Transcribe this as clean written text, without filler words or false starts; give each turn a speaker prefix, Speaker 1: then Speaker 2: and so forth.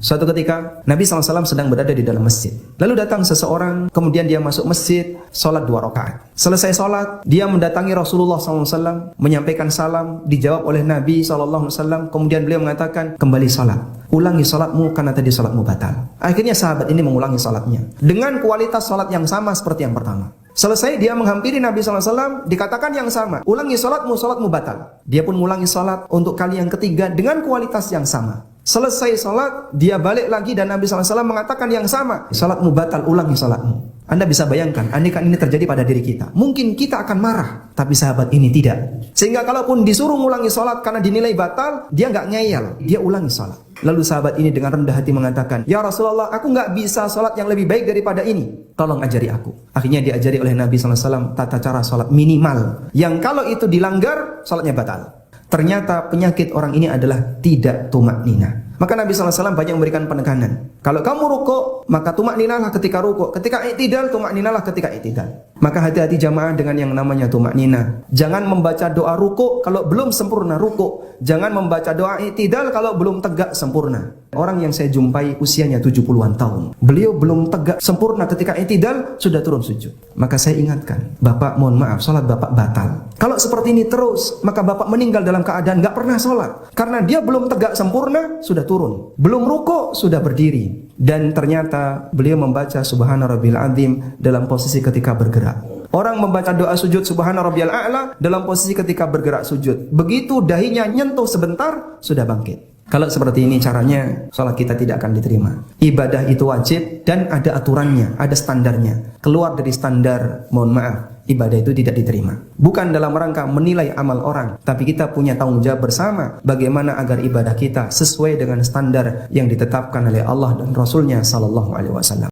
Speaker 1: Suatu ketika Nabi SAW sedang berada di dalam masjid. Lalu datang seseorang, kemudian dia masuk masjid, sholat 2 rakaat. Selesai sholat, dia mendatangi Rasulullah SAW, menyampaikan salam, dijawab oleh Nabi SAW. Kemudian beliau mengatakan, kembali sholat, ulangi sholatmu karena tadi sholatmu batal. Akhirnya sahabat ini mengulangi sholatnya dengan kualitas sholat yang sama seperti yang pertama. Selesai dia menghampiri Nabi SAW, dikatakan yang sama, ulangi sholatmu, sholatmu batal. Dia pun mengulangi sholat untuk kali yang ketiga dengan kualitas yang sama. Selesai sholat, dia balik lagi dan Nabi SAW mengatakan yang sama, sholatmu batal, ulangi sholatmu. Anda bisa bayangkan, andaikan ini terjadi pada diri kita, mungkin kita akan marah, tapi sahabat ini tidak. Sehingga kalaupun disuruh ulangi sholat karena dinilai batal, dia nggak ngeyel, dia ulangi sholat. Lalu sahabat ini dengan rendah hati mengatakan, ya Rasulullah, aku nggak bisa sholat yang lebih baik daripada ini, tolong ajari aku. Akhirnya diajari oleh Nabi SAW tata cara sholat minimal, yang kalau itu dilanggar, sholatnya batal. Ternyata penyakit orang ini adalah tidak tumaknina. Maka Nabi SAW banyak memberikan penekanan. Kalau kamu rukuk, maka tumakninalah ketika rukuk. Ketika i'tidal, tumakninalah ketika i'tidal. Maka hati-hati jamaah dengan yang namanya tumaknina. Jangan membaca doa rukuk kalau belum sempurna rukuk. Jangan membaca doa i'tidal kalau belum tegak sempurna. Orang yang saya jumpai usianya 70-an tahun, beliau belum tegak sempurna ketika i'tidal, sudah turun sujud. Maka saya ingatkan, Bapak mohon maaf, sholat Bapak batal. Kalau seperti ini terus, maka Bapak meninggal dalam keadaan gak pernah sholat. Karena dia belum tegak sempurna, sudah turun. Belum rukuk, sudah berdiri. Dan ternyata beliau membaca Subhana Rabbil Azim dalam posisi ketika bergerak. Orang membaca doa sujud Subhana Rabbiyal A'la dalam posisi ketika bergerak sujud. Begitu dahinya nyentuh sebentar, sudah bangkit. Kalau seperti ini caranya, sholat kita tidak akan diterima. Ibadah itu wajib dan ada aturannya, ada standarnya. Keluar dari standar, mohon maaf, ibadah itu tidak diterima. Bukan dalam rangka menilai amal orang, tapi kita punya tanggung jawab bersama bagaimana agar ibadah kita sesuai dengan standar yang ditetapkan oleh Allah dan Rasulnya Sallallahu Alaihi Wasallam.